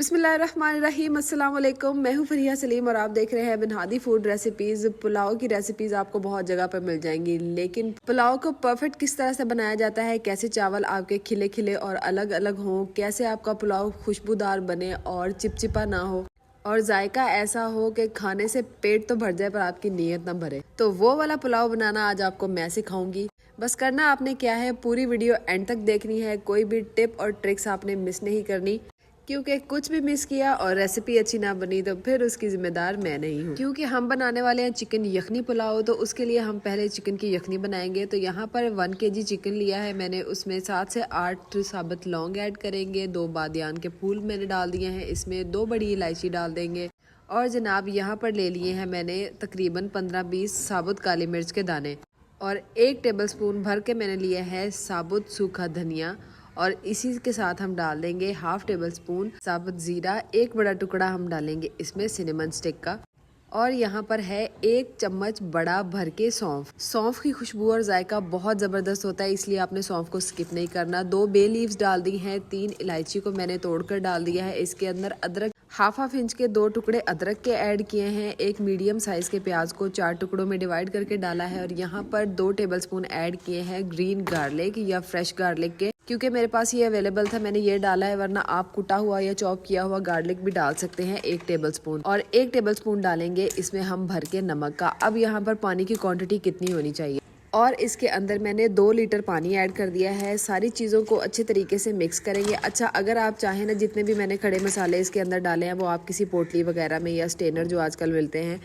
बिस्मिल्लाहिर्रहमानिर्रहीम, अस्सलाम वालेकुम। मैं हूँ फरिया सलीम और आप देख रहे हैं बिनहादी फूड रेसिपीज़। पुलाव की रेसिपीज़ आपको बहुत जगह पर मिल जाएंगी, लेकिन पुलाव को परफेक्ट किस तरह से बनाया जाता है, कैसे चावल आपके खिले खिले और अलग अलग हों, कैसे आपका पुलाव खुशबूदार बने और चिपचिपा ना हो और जायका ऐसा हो कि खाने से पेट तो भर जाए पर आपकी नीयत ना भरे, तो वो वाला पुलाव बनाना आज आपको मैं सिखाऊंगी। बस करना आपने क्या है, पूरी वीडियो एंड तक देखनी है। कोई भी टिप और ट्रिक्स आपने मिस नहीं करनी, क्योंकि कुछ भी मिस किया और रेसिपी अच्छी ना बनी तो फिर उसकी जिम्मेदार मैं नहीं हूँ। क्योंकि हम बनाने वाले हैं चिकन यखनी पुलाव, तो उसके लिए हम पहले चिकन की यखनी बनाएंगे। तो यहाँ पर 1 kg चिकन लिया है मैंने, उसमें 7 से 8 साबुत लौंग ऐड करेंगे, 2 बादियान के फूल मैंने डाल दिए हैं, इसमें 2 बड़ी इलायची डाल देंगे। और जनाब यहाँ पर ले लिए हैं मैंने तकरीबन 15-20 साबुत काली मिर्च के दाने और 1 टेबलस्पून भर के मैंने लिया है साबुत सूखा धनिया। और इसी के साथ हम डाल देंगे 1/2 टेबलस्पून साबुत जीरा, 1 बड़ा टुकड़ा हम डालेंगे इसमें सिनेमन स्टिक का। और यहाँ पर है 1 चम्मच बड़ा भर के सौंफ। सौंफ की खुशबू और जायका बहुत ज़बरदस्त होता है, इसलिए आपने सौंफ को स्किप नहीं करना। 2 बे लीव्स डाल दी हैं, 3 इलायची को मैंने तोड़कर डाल दिया है। इसके अंदर अदरक 1/2 इंच के 2 टुकड़े अदरक के ऐड किए हैं। 1 मीडियम साइज के प्याज को 4 टुकड़ों में डिवाइड करके डाला है। और यहाँ पर 2 टेबलस्पून ऐड किए हैं ग्रीन गार्लिक या फ्रेश गार्लिक के, क्योंकि मेरे पास ये अवेलेबल था मैंने ये डाला है, वरना आप कुटा हुआ या चॉप किया हुआ गार्लिक भी डाल सकते हैं 1 टेबलस्पून। और 1 टेबलस्पून डालेंगे इसमें हम भर के नमक का। अब यहाँ पर पानी की क्वांटिटी कितनी होनी चाहिए, और इसके अंदर मैंने 2 लीटर पानी ऐड कर दिया है। सारी चीज़ों को अच्छे तरीके से मिक्स करेंगे। अच्छा, अगर आप चाहें ना, जितने भी मैंने खड़े मसाले इसके अंदर डाले हैं वो आप किसी पोटली वगैरह में या स्टेनर जो आजकल मिलते हैं,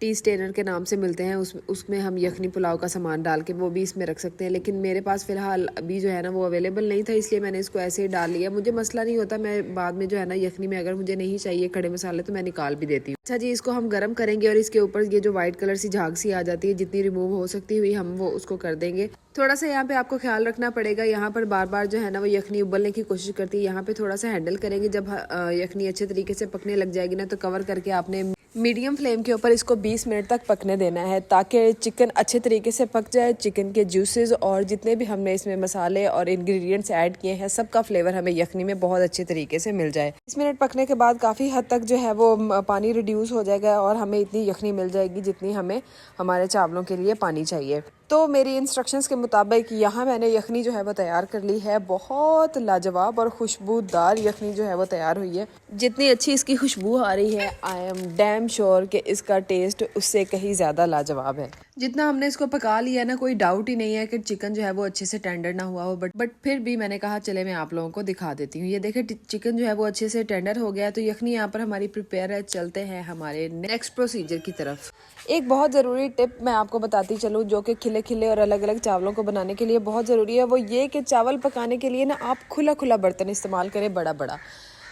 टी स्टेनर के नाम से मिलते हैं, उसमें हम यखनी पुलाव का सामान डाल के वो भी इसमें रख सकते हैं। लेकिन मेरे पास फ़िलहाल अभी जो है ना वो अवेलेबल नहीं था, इसलिए मैंने इसको ऐसे ही डाल लिया। मुझे मसला नहीं होता, मैं बाद में जो है ना यखनी में अगर मुझे नहीं चाहिए खड़े मसाले तो मैं निकाल भी देती हूँ। अच्छा जी, इसको हम गर्म करेंगे और इसके ऊपर ये जो व्हाइट कलर सी झाग सी आ जाती है, जितनी रिमूव हो सकती हुई हम वो उसको कर देंगे। थोड़ा सा यहाँ पे आपको ख्याल रखना पड़ेगा, यहाँ पर बार बार जो है ना वो यखनी उबलने की कोशिश करती है। यहाँ पे थोड़ा सा हैंडल करेंगे। जब यखनी अच्छे तरीके से पकने लग जाएगी ना, तो कवर करके आपने मीडियम फ्लेम के ऊपर इसको 20 मिनट तक पकने देना है, ताकि चिकन अच्छे तरीके से पक जाए। चिकन के जूसेस और जितने भी हमने इसमें मसाले और इंग्रेडिएंट्स ऐड किए हैं, सबका फ्लेवर हमें यखनी में बहुत अच्छे तरीके से मिल जाए। 20 मिनट पकने के बाद काफ़ी हद तक जो है वो पानी रिड्यूस हो जाएगा और हमें इतनी यखनी मिल जाएगी जितनी हमें हमारे चावलों के लिए पानी चाहिए। तो मेरी इंस्ट्रक्शंस के मुताबिक यहाँ मैंने यखनी जो है वो तैयार कर ली है। बहुत लाजवाब और खुशबूदार यखनी जो है वो तैयार हुई है। जितनी अच्छी इसकी खुशबू आ रही है, आई एम डैम श्योर कि इसका टेस्ट उससे कहीं ज़्यादा लाजवाब है। जितना हमने इसको पका लिया ना, कोई डाउट ही नहीं है कि चिकन जो है वो अच्छे से टेंडर ना हुआ हो, बट फिर भी मैंने कहा चले मैं आप लोगों को दिखा देती हूँ। ये देखे चिकन जो है वो अच्छे से टेंडर हो गया। तो यखनी यहाँ पर हमारी प्रिपेयर है। चलते हैं हमारे नेक्स्ट प्रोसीजर की तरफ। एक बहुत ज़रूरी टिप मैं आपको बताती चलूँ, जो कि खिले खिले और अलग अलग चावलों को बनाने के लिए बहुत ज़रूरी है। वो ये कि चावल पकाने के लिए ना आप खुला खुला बर्तन इस्तेमाल करें, बड़ा बड़ा।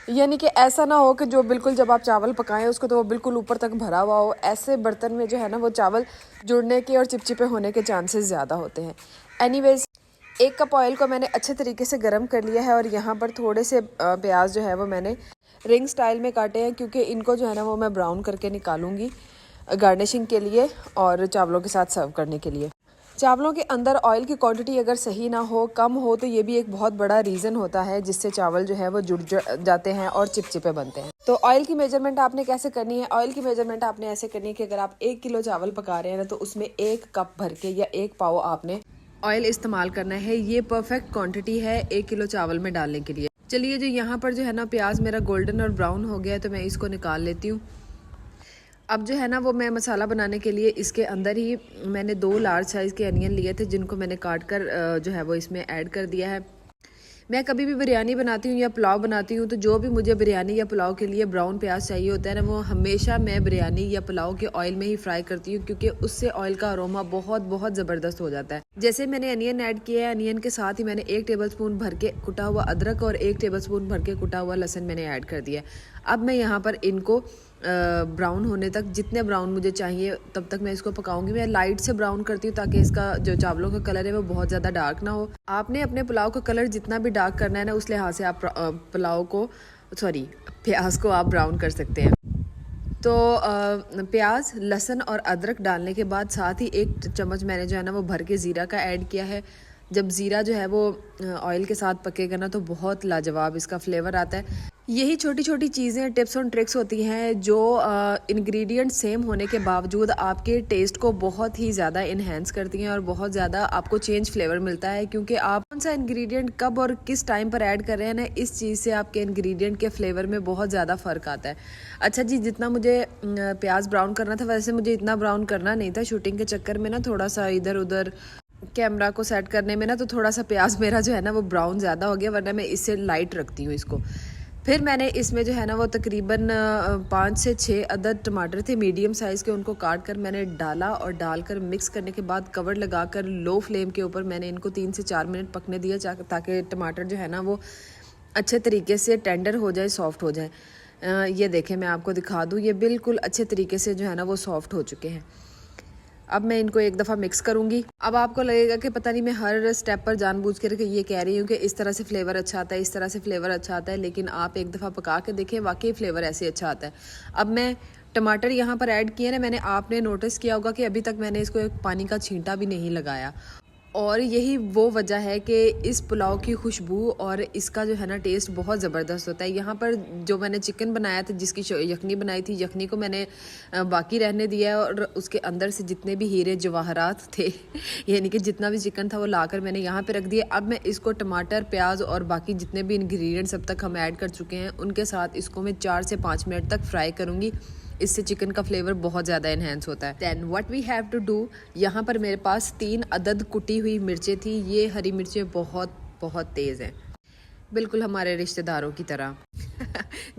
यानी कि ऐसा ना हो कि जो बिल्कुल जब आप चावल पकाएं उसको तो वो बिल्कुल ऊपर तक भरा हुआ हो। ऐसे बर्तन में जो है ना वो चावल जुड़ने के और चिपचिपे होने के चांसेस ज़्यादा होते हैं। एनीवेज, 1 कप ऑयल को मैंने अच्छे तरीके से गर्म कर लिया है और यहाँ पर थोड़े से प्याज जो है वो मैंने रिंग स्टाइल में काटे हैं, क्योंकि इनको जो है ना वो मैं ब्राउन करके निकालूंगी गार्निशिंग के लिए और चावलों के साथ सर्व करने के लिए। चावलों के अंदर ऑयल की क्वांटिटी अगर सही ना हो, कम हो, तो ये भी एक बहुत बड़ा रीज़न होता है जिससे चावल जो है वो जुड़ जाते हैं और चिपचिपे बनते हैं। तो ऑयल की मेजरमेंट आपने कैसे करनी है? ऑयल की मेजरमेंट आपने ऐसे करनी है कि अगर आप 1 किलो चावल पका रहे हैं ना, तो उसमें 1 कप भर के या 1 पाव आपने ऑयल इस्तेमाल करना है। ये परफेक्ट क्वांटिटी है 1 किलो चावल में डालने के लिए। चलिए जो यहाँ पर जो है ना प्याज मेरा गोल्डन और ब्राउन हो गया है, तो मैं इसको निकाल लेती हूँ। अब जो है ना वो मैं मसाला बनाने के लिए इसके अंदर ही मैंने 2 लार्ज साइज़ के अनियन लिए थे, जिनको मैंने काट कर जो है वो इसमें ऐड कर दिया है। मैं कभी भी बिरयानी बनाती हूँ या पुलाव बनाती हूँ, तो जो भी मुझे बिरयानी या पुलाव के लिए ब्राउन प्याज चाहिए होता है ना, वो हमेशा मैं बिरयानी या पुलाव के ऑयल में ही फ्राई करती हूँ, क्योंकि उससे ऑयल का अरोमा बहुत बहुत ज़बरदस्त हो जाता है। जैसे मैंने अनियन ऐड किया है, अनियन के साथ ही मैंने 1 टेबलस्पून भर के कुटा हुआ अदरक और 1 टेबलस्पून भर के कुटा हुआ लहसुन मैंने ऐड कर दिया। अब मैं यहाँ पर इनको ब्राउन होने तक, जितने ब्राउन मुझे चाहिए तब तक मैं इसको पकाऊंगी। मैं लाइट से ब्राउन करती हूँ ताकि इसका जो चावलों का कलर है वो बहुत ज़्यादा डार्क ना हो। आपने अपने पुलाव का कलर जितना भी डार्क करना है ना, उस लिहाज से आप प्याज को आप ब्राउन कर सकते हैं। तो प्याज, लहसुन और अदरक डालने के बाद साथ ही 1 चम्मच मैंने जो है ना वो भर के ज़ीरा का ऐड किया है। जब ज़ीरा जो है वो ऑयल के साथ पकेगा ना, तो बहुत लाजवाब इसका फ्लेवर आता है। यही छोटी छोटी चीज़ें, टिप्स और ट्रिक्स होती हैं जो इंग्रेडिएंट सेम होने के बावजूद आपके टेस्ट को बहुत ही ज़्यादा इन्हेंस करती हैं और बहुत ज़्यादा आपको चेंज फ्लेवर मिलता है, क्योंकि आप कौन सा इंग्रेडिएंट कब और किस टाइम पर ऐड कर रहे हैं ना, इस चीज़ से आपके इंग्रेडिएंट के फ्लेवर में बहुत ज़्यादा फ़र्क आता है। अच्छा जी, जितना मुझे प्याज ब्राउन करना था वैसे मुझे इतना ब्राउन करना नहीं था। शूटिंग के चक्कर में ना थोड़ा सा इधर उधर कैमरा को सेट करने में ना तो थोड़ा सा प्याज मेरा जो है ना वो ब्राउन ज़्यादा हो गया, वरना मैं इससे लाइट रखती हूँ इसको। फिर मैंने इसमें जो है ना वो तकरीबन 5 से 6 अदद टमाटर थे मीडियम साइज़ के, उनको काट कर मैंने डाला और डालकर मिक्स करने के बाद कवर लगाकर लो फ्लेम के ऊपर मैंने इनको 3 से 4 मिनट पकने दिया, ताकि टमाटर जो है ना वो अच्छे तरीके से टेंडर हो जाए, सॉफ्ट हो जाए। ये देखें, मैं आपको दिखा दूँ, ये बिल्कुल अच्छे तरीके से जो है ना वो सॉफ्ट हो चुके हैं। अब मैं इनको एक दफ़ा मिक्स करूँगी। अब आपको लगेगा कि पता नहीं मैं हर स्टेप पर जानबूझ कर ये कह रही हूँ कि इस तरह से फ्लेवर अच्छा आता है, इस तरह से फ्लेवर अच्छा आता है, लेकिन आप एक दफ़ा पका के देखें, वाकई फ्लेवर ऐसे अच्छा आता है। अब मैं टमाटर यहाँ पर ऐड किए ना मैंने, आपने नोटिस किया होगा कि अभी तक मैंने इसको एक पानी का छींटा भी नहीं लगाया, और यही वो वजह है कि इस पुलाव की खुशबू और इसका जो है ना टेस्ट बहुत ज़बरदस्त होता है। यहाँ पर जो मैंने चिकन बनाया था, जिसकी यखनी बनाई थी, यखनी को मैंने बाकी रहने दिया है और उसके अंदर से जितने भी हीरे जवाहरात थे यानी कि जितना भी चिकन था वो लाकर मैंने यहाँ पे रख दिया। अब मैं इसको टमाटर, प्याज और बाकी जितने भी इंग्रेडिएंट्स अब तक हम ऐड कर चुके हैं उनके साथ इसको मैं 4 से 5 मिनट तक फ्राई करूँगी। इससे चिकन का फ्लेवर बहुत ज़्यादा इन्हेंस होता है। Then what we have to do, यहाँ पर मेरे पास 3 अदद कुटी हुई मिर्चें थी। ये हरी मिर्चें बहुत बहुत तेज़ हैं, बिल्कुल हमारे रिश्तेदारों की तरह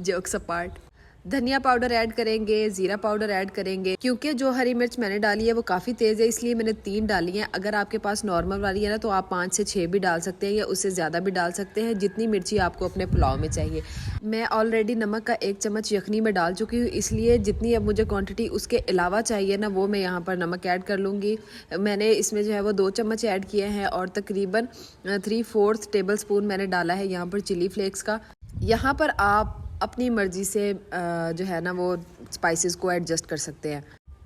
जोक्स अपार्ट। धनिया पाउडर ऐड करेंगे, ज़ीरा पाउडर ऐड करेंगे, क्योंकि जो हरी मिर्च मैंने डाली है वो काफ़ी तेज़ है, इसलिए मैंने 3 डाली हैं। अगर आपके पास नॉर्मल वाली है ना तो आप 5 से 6 भी डाल सकते हैं या उससे ज़्यादा भी डाल सकते हैं, जितनी मिर्ची आपको अपने पुलाव में चाहिए। मैं ऑलरेडी नमक का 1 चम्मच यखनी में डाल चुकी हूँ, इसलिए जितनी अब मुझे क्वांटिटी उसके अलावा चाहिए ना वो मैं यहाँ पर नमक ऐड कर लूँगी। मैंने इसमें जो है वो 2 चम्मच ऐड किए हैं और तकरीबन 3/4 टेबल स्पून मैंने डाला है यहाँ पर चिली फ्लेक्स का। यहाँ पर आप अपनी मर्ज़ी से जो है ना वो स्पाइसेस को एडजस्ट कर सकते हैं।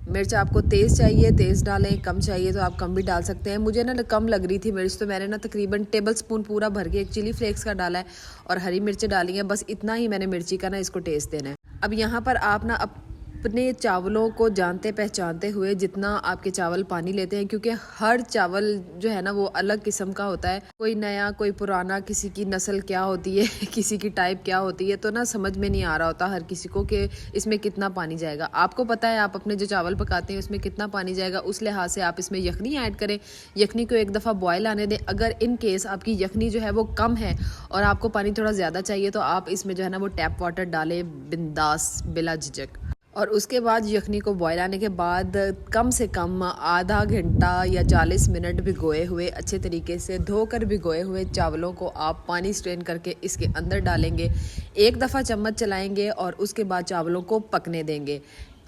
मिर्च आपको तेज़ चाहिए तेज़ डालें, कम चाहिए तो आप कम भी डाल सकते हैं। मुझे ना कम लग रही थी मिर्च, तो मैंने ना तकरीबन टेबल स्पून पूरा भर के एक चिली फ्लेक्स का डाला है और हरी मिर्चें डाली हैं। बस इतना ही मैंने मिर्ची का ना इसको टेस्ट देना है। अब यहाँ पर आप ना अपने चावलों को जानते पहचानते हुए जितना आपके चावल पानी लेते हैं, क्योंकि हर चावल जो है ना वो अलग किस्म का होता है, कोई नया कोई पुराना, किसी की नस्ल क्या होती है किसी की टाइप क्या होती है, तो ना समझ में नहीं आ रहा होता हर किसी को कि इसमें कितना पानी जाएगा। आपको पता है आप अपने जो चावल पकाते हैं उसमें कितना पानी जाएगा, उस लिहाज से आप इसमें यखनी ऐड करें। यखनी को एक दफ़ा बॉयल आने दें। अगर इन केस आपकी यखनी जो है वो कम है और आपको पानी थोड़ा ज़्यादा चाहिए तो आप इसमें जो है ना वो टैप वाटर डालें बिंदास, बिला झिझक। और उसके बाद यखनी को बॉयल आने के बाद कम से कम आधा घंटा या 40 मिनट भिगोए हुए, अच्छे तरीके से धोकर भिगोए हुए चावलों को आप पानी स्ट्रेन करके इसके अंदर डालेंगे। एक दफ़ा चम्मच चलाएंगे और उसके बाद चावलों को पकने देंगे।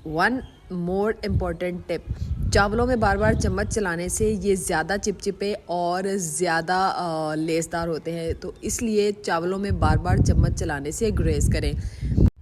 वन मोर इम्पॉर्टेंट टिप, चावलों में बार बार चम्मच चलाने से ये ज़्यादा चिपचिपे और ज़्यादा लेसदार होते हैं, तो इसलिए चावलों में बार बार चम्मच चलाने से ग्रेस करें।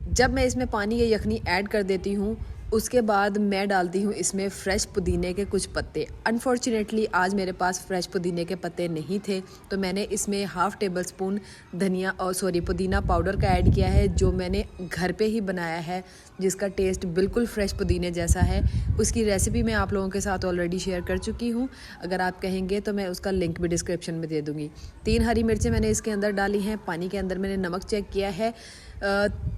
जब मैं इसमें पानी या यखनी ऐड कर देती हूँ उसके बाद मैं डालती हूँ इसमें फ़्रेश पुदीने के कुछ पत्ते। अनफॉर्चुनेटली आज मेरे पास फ़्रेश पुदीने के पत्ते नहीं थे, तो मैंने इसमें हाफ़ टेबल स्पून पुदीना पाउडर का ऐड किया है, जो मैंने घर पे ही बनाया है, जिसका टेस्ट बिल्कुल फ़्रेश पुदीने जैसा है। उसकी रेसिपी मैं आप लोगों के साथ ऑलरेडी शेयर कर चुकी हूँ, अगर आप कहेंगे तो मैं उसका लिंक भी डिस्क्रिप्शन में दे दूँगी। 3 हरी मिर्चें मैंने इसके अंदर डाली हैं। पानी के अंदर मैंने नमक चेक किया है,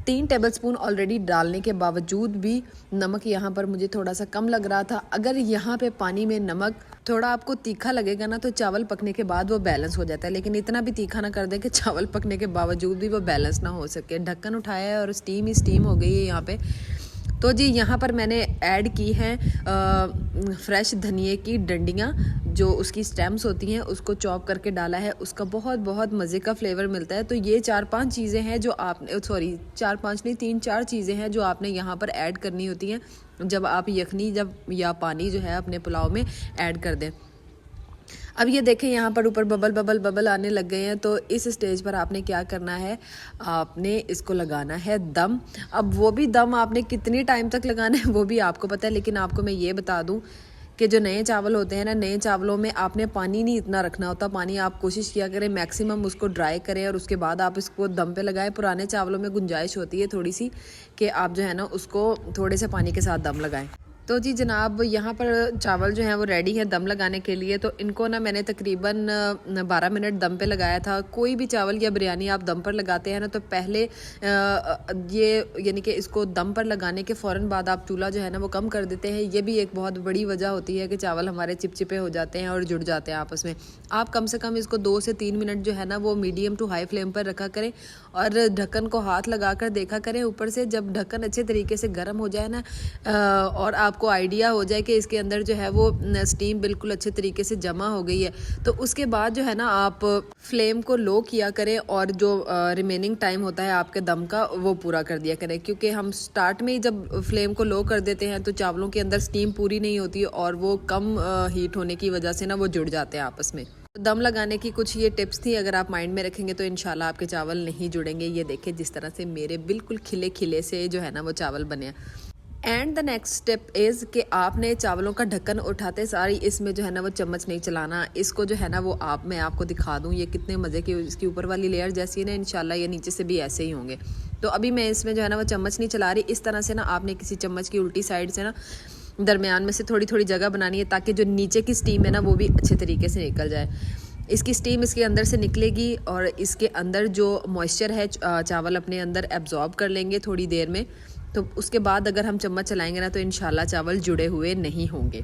3 टेबल स्पून ऑलरेडी डालने के बावजूद भी नमक यहाँ पर मुझे थोड़ा सा कम लग रहा था। अगर यहाँ पे पानी में नमक थोड़ा आपको तीखा लगेगा ना तो चावल पकने के बाद वो बैलेंस हो जाता है, लेकिन इतना भी तीखा ना कर दें कि चावल पकने के बावजूद भी वो बैलेंस ना हो सके। ढक्कन उठाया है और स्टीम ही स्टीम हो गई है यहाँ पे। तो जी यहाँ पर मैंने ऐड की हैं फ्रेश धनिए की डंडियाँ, जो उसकी स्टेम्स होती हैं उसको चॉप करके डाला है, उसका बहुत बहुत मज़े का फ्लेवर मिलता है। तो ये 4-5 चीज़ें हैं जो आपने 4-5 नहीं 3-4 चीज़ें हैं जो आपने यहाँ पर ऐड करनी होती हैं जब आप यखनी या पानी जो है अपने पुलाव में ऐड कर दें। अब ये देखें यहाँ पर ऊपर बबल आने लग गए हैं, तो इस स्टेज पर आपने क्या करना है, आपने इसको लगाना है दम। अब वो भी दम आपने कितनी टाइम तक लगाना है वो भी आपको पता है, लेकिन आपको मैं ये बता दूँ कि जो नए चावल होते हैं ना, नए चावलों में आपने पानी नहीं इतना रखना होता। पानी आप कोशिश किया करें मैक्सिमम उसको ड्राई करें और उसके बाद आप इसको दम पे लगाएं। पुराने चावलों में गुंजाइश होती है थोड़ी सी कि आप जो है ना उसको थोड़े से पानी के साथ दम लगाएं। तो जी जनाब, यहाँ पर चावल जो हैं वो रेडी है दम लगाने के लिए। तो इनको ना मैंने तकरीबन 12 मिनट दम पे लगाया था। कोई भी चावल या बिरयानी आप दम पर लगाते हैं ना, तो पहले ये यानी कि इसको दम पर लगाने के फ़ौरन बाद आप चूल्हा जो है ना वो कम कर देते हैं। ये भी एक बहुत बड़ी वजह होती है कि चावल हमारे चिपचिपे हो जाते हैं और जुड़ जाते हैं आपस में। आप कम से कम इसको 2 से 3 मिनट जो है ना वो मीडियम टू हाई फ्लेम पर रखा करें और ढक्कन को हाथ लगा कर देखा करें ऊपर से। जब ढक्कन अच्छे तरीके से गर्म हो जाए ना और आपको आइडिया हो जाए कि इसके अंदर जो है वो स्टीम बिल्कुल अच्छे तरीके से जमा हो गई है, तो उसके बाद जो है ना आप फ्लेम को लो किया करें और जो रिमेनिंग टाइम होता है आपके दम का वो पूरा कर दिया करें। क्योंकि हम स्टार्ट में ही जब फ्लेम को लो कर देते हैं तो चावलों के अंदर स्टीम पूरी नहीं होती और वो कम हीट होने की वजह से ना वो जुड़ जाते हैं आपस में। दम लगाने की कुछ ये टिप्स थी, अगर आप माइंड में रखेंगे तो इंशाल्लाह आपके चावल नहीं जुड़ेंगे। ये देखें जिस तरह से मेरे बिल्कुल खिले खिले से जो है ना वो चावल बने। And the next step is कि आपने चावलों का ढक्कन उठाते सारी इसमें जो है ना वो चम्मच नहीं चलाना। इसको जो है ना वो मैं आपको दिखा दूँ ये कितने मज़े की इसकी ऊपर वाली लेयर जैसी है ना, इंशाल्लाह ये नीचे से भी ऐसे ही होंगे। तो अभी मैं इसमें जो है ना वो चम्मच नहीं चला रही। इस तरह से ना आपने किसी चम्मच की उल्टी साइड से ना दरमियान में से थोड़ी थोड़ी जगह बनानी है ताकि जो नीचे की स्टीम है ना वो भी अच्छे तरीके से निकल जाए। इसकी स्टीम इसके अंदर से निकलेगी और इसके अंदर जो मॉइस्चर है चावल अपने अंदर एब्जॉर्ब कर लेंगे थोड़ी देर में। तो उसके बाद अगर हम चम्मच चलाएंगे ना तो इंशाल्लाह चावल जुड़े हुए नहीं होंगे।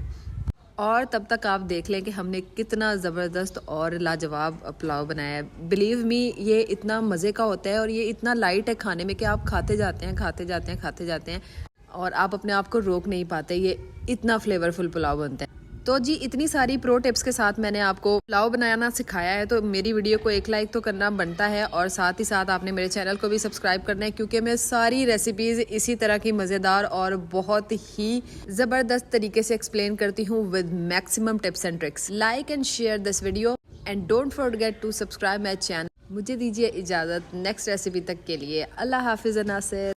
और तब तक आप देख लें कि हमने कितना ज़बरदस्त और लाजवाब पुलाव बनाया है। बिलीव मी ये इतना मज़े का होता है और ये इतना लाइट है खाने में कि आप खाते जाते हैं खाते जाते हैं खाते जाते हैं और आप अपने आप को रोक नहीं पाते। ये इतना फ्लेवरफुल पुलाव बनता है। तो जी इतनी सारी प्रो टिप्स के साथ मैंने आपको पुलाव बनाना सिखाया है, तो मेरी वीडियो को एक लाइक तो करना बनता है और साथ ही साथ आपने मेरे चैनल को भी सब्सक्राइब करना है क्योंकि मैं सारी रेसिपीज़ इसी तरह की मज़ेदार और बहुत ही ज़बरदस्त तरीके से एक्सप्लेन करती हूँ with maximum tips and tricks. Like and share this video and don't forget to subscribe my channel. मुझे दीजिए इजाज़त नेक्स्ट रेसिपी तक के लिए। अल्लाह हाफिज़ नासिर।